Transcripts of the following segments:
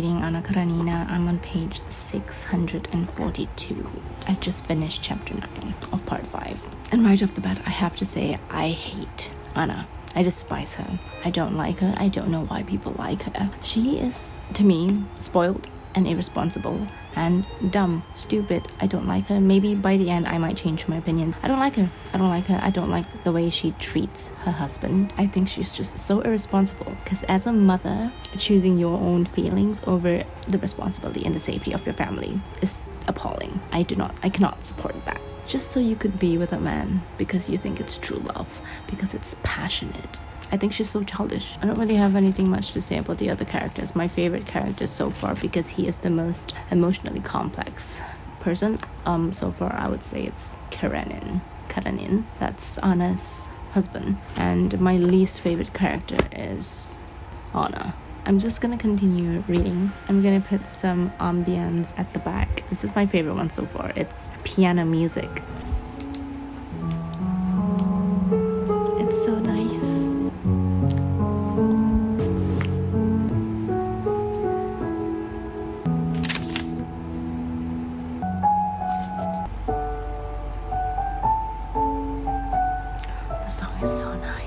reading Anna Karenina. I'm on page 642. I just finished chapter 9 of part 5. And right off the bat, I have to say, I hate Anna. I despise her. I don't like her. I don't know why people like her. She is, to me, spoiled and irresponsible and dumb, stupid. I don't like her. Maybe by the end I might change my opinion. I don't like her. I don't like the way she treats her husband. I think she's just so irresponsible, because as a mother, choosing your own feelings over the responsibility and the safety of your family is appalling. I cannot support that. Just so you could be with a man because you think it's true love, because it's passionate. I think she's so childish. I don't really have anything much to say about the other characters. My favorite character so far, because he is the most emotionally complex person. So far I would say it's Karenin. That's Anna's husband. And my least favorite character is Anna. I'm just gonna continue reading. I'm gonna put some ambience at the back. This is my favorite one so far. It's piano music. It's so nice. The song is so nice.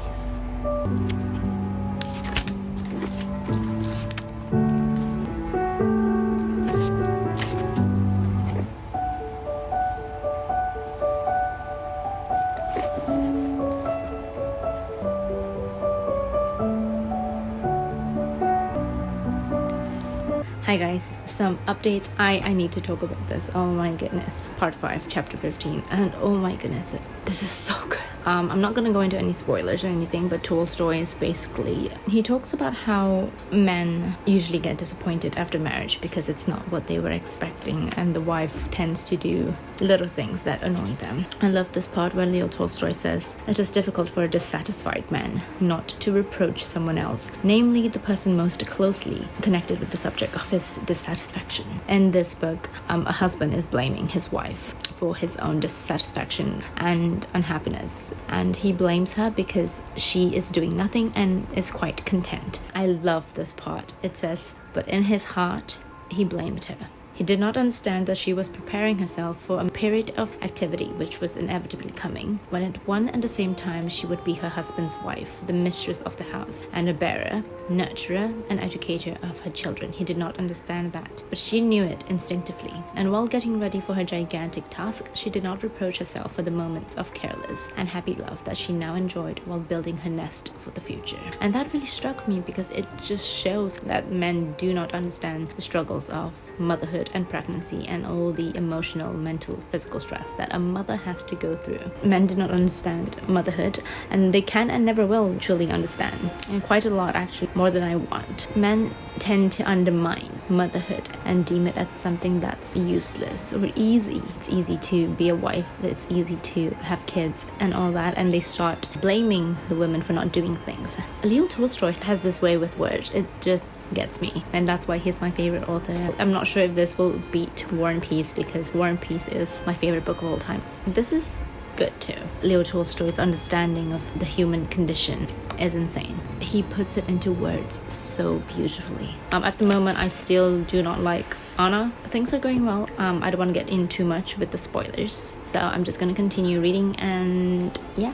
Hi guys, some updates. I need to talk about this. Oh my goodness. Part 5, chapter 15. And oh my goodness, this is so good. I'm not gonna go into any spoilers or anything, but Tolstoy is basically, he talks about how men usually get disappointed after marriage because it's not what they were expecting, and the wife tends to do little things that annoy them. I love this part where Leo Tolstoy says, "It is difficult for a dissatisfied man not to reproach someone else, namely the person most closely connected with the subject of his dissatisfaction." In this book, a husband is blaming his wife for his own dissatisfaction and unhappiness, and he blames her because she is doing nothing and is quite content. I love this part. It says, "But in his heart, he blamed her. He did not understand that she was preparing herself for a period of activity which was inevitably coming, when at one and the same time she would be her husband's wife, the mistress of the house, and a bearer, nurturer, and educator of her children. He did not understand that, but she knew it instinctively, and while getting ready for her gigantic task, she did not reproach herself for the moments of careless and happy love that she now enjoyed while building her nest for the future." And that really struck me, because it just shows that men do not understand the struggles of motherhood and pregnancy and all the emotional, mental, physical stress that a mother has to go through. Men do not understand motherhood, and they can and never will truly understand, and quite a lot, actually, more than I want. Men tend to undermine motherhood and deem it as something that's useless or easy. It's easy to be a wife, it's easy to have kids and all that, and they start blaming the women for not doing things. Leo Tolstoy has this way with words. It just gets me, and that's why he's my favorite author. I'm not sure if this will beat War and Peace, because War and Peace is my favorite book of all time. This is good too. Leo Tolstoy's understanding of the human condition is insane. He puts it into words so beautifully. At the moment, I still do not like Anna. Things are going well. I don't want to get in too much with the spoilers, so I'm just gonna continue reading, and yeah.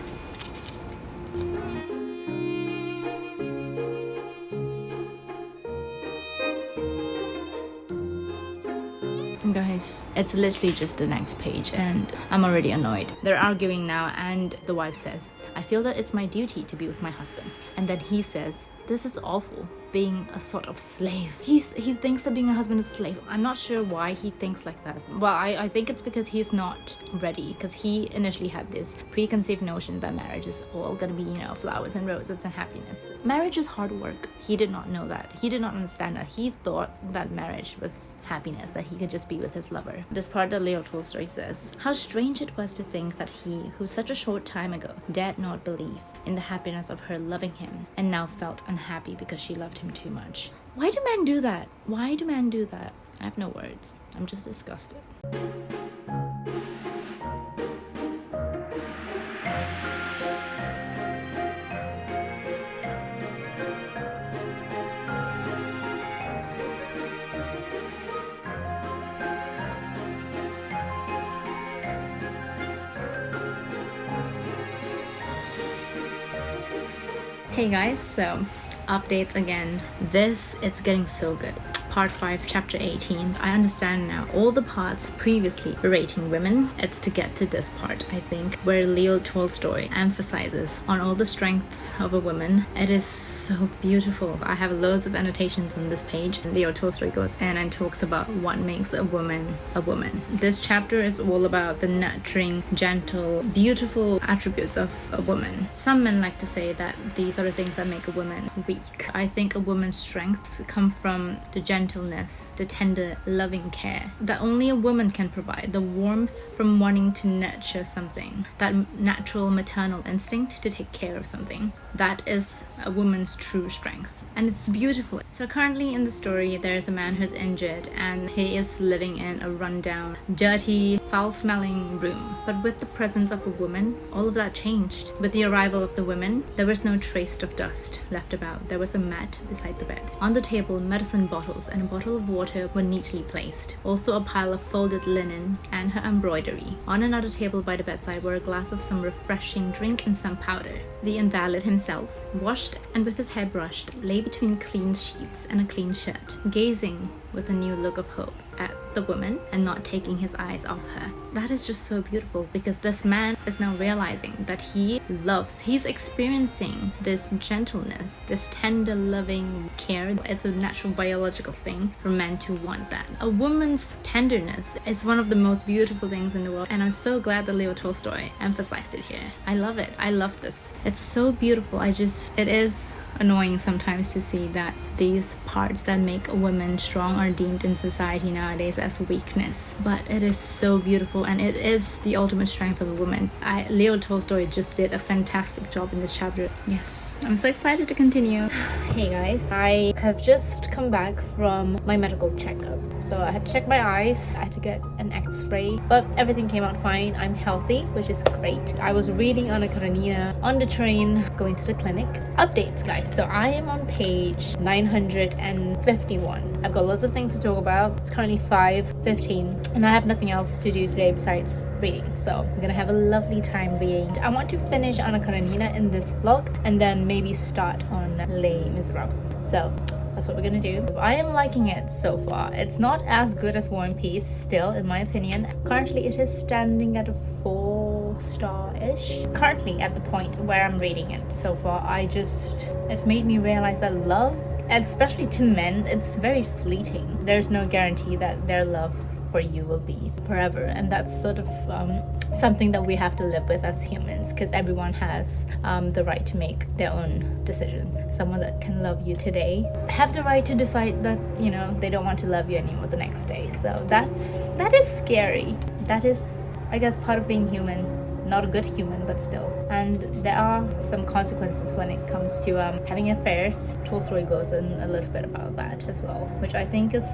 Guys, it's literally just the next page and I'm already annoyed. They're arguing now, and the wife says, "I feel that it's my duty to be with my husband." And then he says, "This is awful, being a sort of slave." He thinks that being a husband is a slave. I'm not sure why he thinks like that. Well, I think it's because he's not ready, because he initially had this preconceived notion that marriage is all gonna be, flowers and roses and happiness. Marriage is hard work. He did not know that. He did not understand that. He thought that marriage was happiness, that he could just be with his lover. This part that Leo Tolstoy says, "How strange it was to think that he, who such a short time ago dared not believe in the happiness of her loving him, and now felt unhappy because she loved him too much." Why do men do that? Why do men do that? I have no words. I'm just disgusted. Hey guys, so updates again. It's getting so good. Part 5, chapter 18. I understand now all the parts previously berating women. It's to get to this part, I think, where Leo Tolstoy emphasizes on all the strengths of a woman. It is so beautiful. I have loads of annotations on this page. Leo Tolstoy goes in and talks about what makes a woman a woman. This chapter is all about the nurturing, gentle, beautiful attributes of a woman. Some men like to say that these are the things that make a woman weak. I think a woman's strengths come from the gentleness, the tender, loving care that only a woman can provide, the warmth from wanting to nurture something, that natural maternal instinct to take care of something. That is a woman's true strength, and it's beautiful. So currently in the story, there's a man who's injured and he is living in a rundown, dirty, foul-smelling room. But with the presence of a woman, all of that changed. With the arrival of the women, there was no trace of dust left about. There was a mat beside the bed. On the table, medicine bottles and a bottle of water were neatly placed. Also a pile of folded linen and her embroidery. On another table by the bedside were a glass of some refreshing drink and some powder. The invalid himself, washed and with his hair brushed, lay between clean sheets and a clean shirt, gazing with a new look of hope at the woman and not taking his eyes off her. That is just so beautiful, because this man is now realizing that he's experiencing this gentleness, this tender loving care. It's a natural biological thing for men to want that. A woman's tenderness is one of the most beautiful things in the world, and I'm so glad that Leo Tolstoy emphasized it here. I love it. I love this. It's so beautiful. It is annoying sometimes to see that these parts that make a woman strong are deemed in society nowadays as weakness, but it is so beautiful, and it is the ultimate strength of a woman. Leo Tolstoy just did a fantastic job in this chapter. Yes, I'm so excited to continue. Hey guys, I have just come back from my medical checkup. So I had to check my eyes, I had to get an x-ray, but everything came out fine. I'm healthy, which is great. I was reading on a Karenina on the train going to the clinic. Updates guys, so I am on page 951. I've got loads of things to talk about. It's currently 5:15 and I have nothing else to do today besides reading, so I'm gonna have a lovely time reading. I want to finish Anna Karenina in this vlog and then maybe start on Les Miserables. So that's what we're gonna do. I am liking it so far. It's not as good as War and Peace still, in my opinion. Currently it is standing at a 4-star-ish. Currently at the point where I'm reading it so far, it's made me realize that love, especially to men, it's very fleeting. There's no guarantee that their love for you will be forever, and that's sort of something that we have to live with as humans, because everyone has the right to make their own decisions. Someone that can love you today have the right to decide that, you know, they don't want to love you anymore the next day. So that is scary. That is, I guess, part of being human. Not a good human, but still. And there are some consequences when it comes to having affairs. Tolstoy goes in a little bit about that as well, which I think is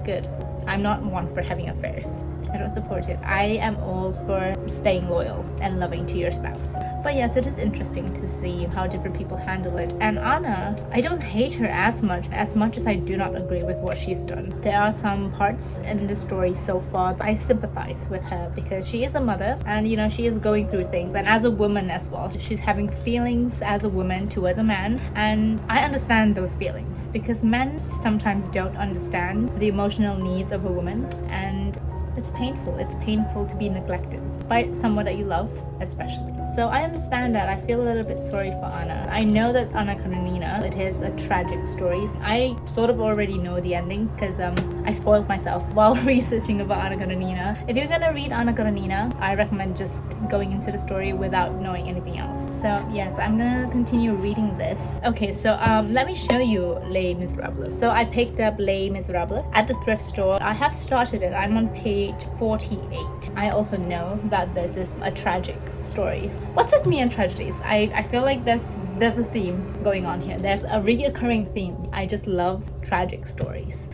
good. I'm not one for having affairs. I don't support it. I am all for staying loyal and loving to your spouse. But yes, it is interesting to see how different people handle it. And Anna, I don't hate her as much as I do not agree with what she's done. There are some parts in the story so far that I sympathize with her, because she is a mother and, you know, she is going through things, and as a woman as well. She's having feelings as a woman towards a man, and I understand those feelings, because men sometimes don't understand the emotional needs of a woman, and it's painful. It's painful to be neglected by someone that you love, especially. So I understand that. I feel a little bit sorry for Anna. I know that Anna Karenina, it is a tragic story. I sort of already know the ending, because I spoiled myself while researching about Anna Karenina. If you're gonna read Anna Karenina, I recommend just going into the story without knowing anything else. So yes, I'm gonna continue reading this. Okay, so let me show you Les Miserables. So I picked up Les Miserables at the thrift store. I have started it. I'm on page 48. I also know that this is a tragic story. What's with me and tragedies? I feel like there's a theme going on here. There's a reoccurring theme. I just love tragic stories.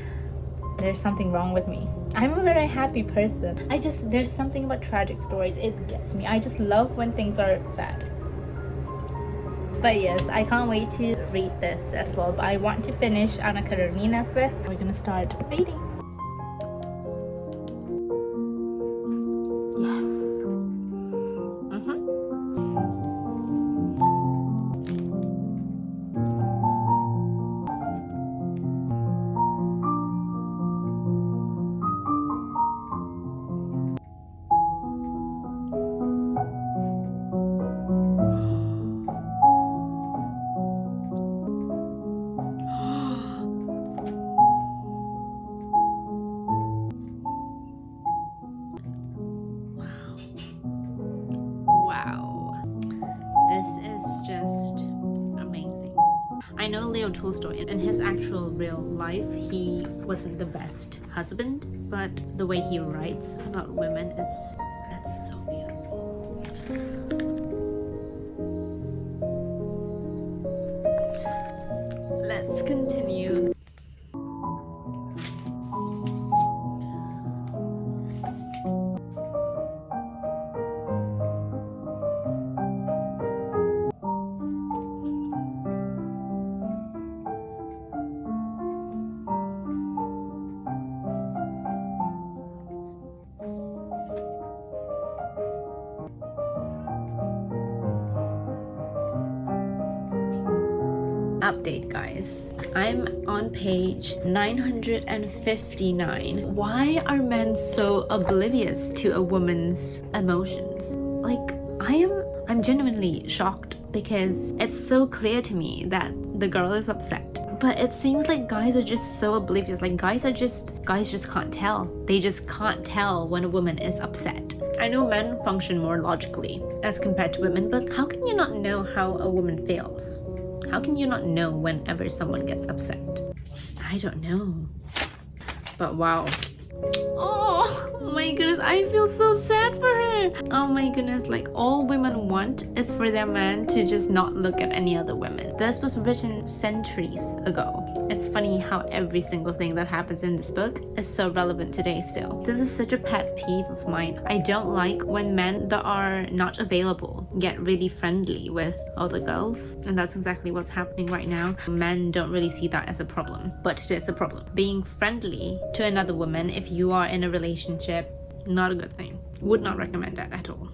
There's something wrong with me. I'm a very happy person. There's something about tragic stories. It gets me. I just love when things are sad. But yes, I can't wait to read this as well. But I want to finish Anna Karenina first. We're gonna start reading. Yes. I know Leo Tolstoy, in his actual real life, he wasn't the best husband, but the way he writes about women, it's so beautiful. Let's continue. Update, guys. I'm on page 959. Why are men so oblivious to a woman's emotions? Like, I'm genuinely shocked because it's so clear to me that the girl is upset. But it seems like guys are just so oblivious. Like guys just can't tell. They just can't tell when a woman is upset. I know men function more logically as compared to women, but how can you not know how a woman feels? How can you not know whenever someone gets upset? I don't know. But wow. Oh my goodness, I feel so sad for her. Oh my goodness, like all women want is for their man to just not look at any other women. This was written centuries ago. It's funny how every single thing that happens in this book is so relevant today still. This is such a pet peeve of mine. I don't like when men that are not available get really friendly with other girls, and that's exactly what's happening right now. Men don't really see that as a problem, but it is a problem. Being friendly to another woman if you are in a relationship, not a good thing. Would not recommend that at all.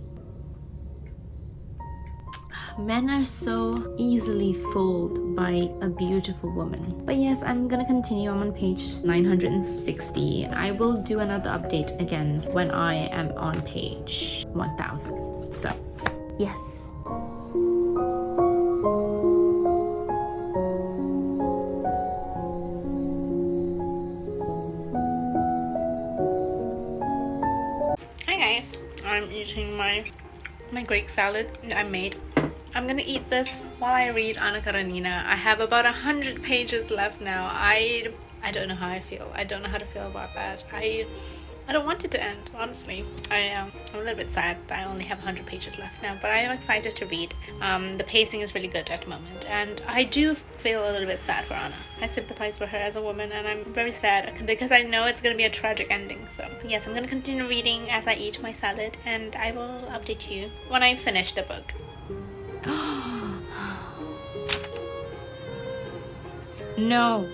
Men are so easily fooled by a beautiful woman. But yes, I'm gonna continue. I'm on page 960. I will do another update again when I am on page 1000. So, yes. Hi guys, I'm eating my Greek salad I made. I'm gonna eat this while I read Anna Karenina. I have about 100 pages left now. I don't know how I feel. I don't know how to feel about that. I don't want it to end, honestly. I'm a little bit sad that I only have 100 pages left now, but I am excited to read. The pacing is really good at the moment, and I do feel a little bit sad for Anna. I sympathize for her as a woman, and I'm very sad because I know it's gonna be a tragic ending. So yes, I'm gonna continue reading as I eat my salad, and I will update you when I finish the book. No.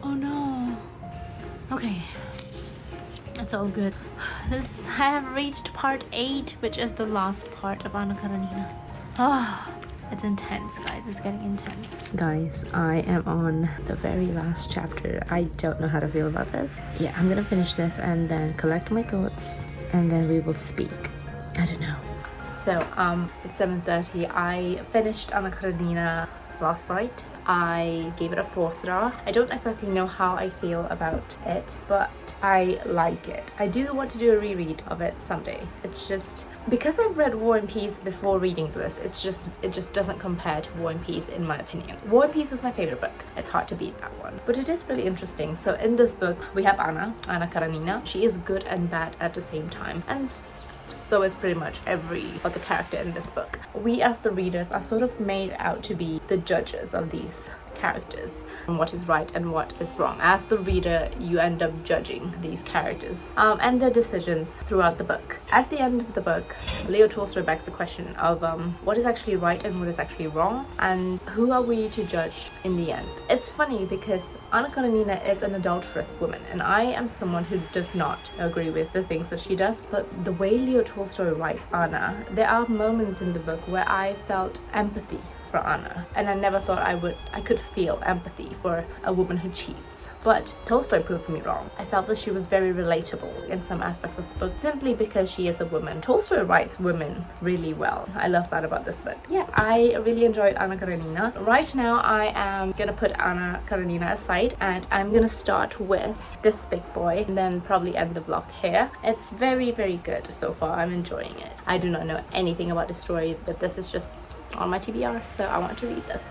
Oh no. Okay, it's all good. I have reached part 8, which is the last part of Anna Karenina. It's intense, guys. It's getting intense. Guys, I am on the very last chapter. I don't know how to feel about this. Yeah, I'm gonna finish this and then collect my thoughts, and then we will speak. I don't know. So, it's 7:30. I finished Anna Karenina last night. I gave it a 4-star. I don't exactly know how I feel about it, but I like it. I do want to do a reread of it someday. It's just because I've read War and Peace before reading this, it just doesn't compare to War and Peace in my opinion. War and Peace is my favorite book. It's hard to beat that one, but it is really interesting. So in this book we have Anna Karenina. She is good and bad at the same time, and so is pretty much every other character in this book. We as the readers are sort of made out to be the judges of these characters and what is right and what is wrong. As the reader, you end up judging these characters and their decisions throughout the book. At the end of the book, Leo Tolstoy begs the question of what is actually right and what is actually wrong, and who are we to judge in the end. It's funny because Anna Karenina is an adulterous woman, and I am someone who does not agree with the things that she does, but the way Leo Tolstoy writes Anna, there are moments in the book where I felt empathy for Anna, and I never thought I could feel empathy for a woman who cheats. But Tolstoy proved me wrong. I felt that she was very relatable in some aspects of the book simply because she is a woman. Tolstoy writes women really well. I love that about this book. Yeah, I really enjoyed Anna Karenina. Right now I am gonna put Anna Karenina aside and I'm gonna start with this big boy and then probably end the vlog here. It's very, very good so far. I'm enjoying it. I do not know anything about the story, but this is just on my TBR, so I want to read this.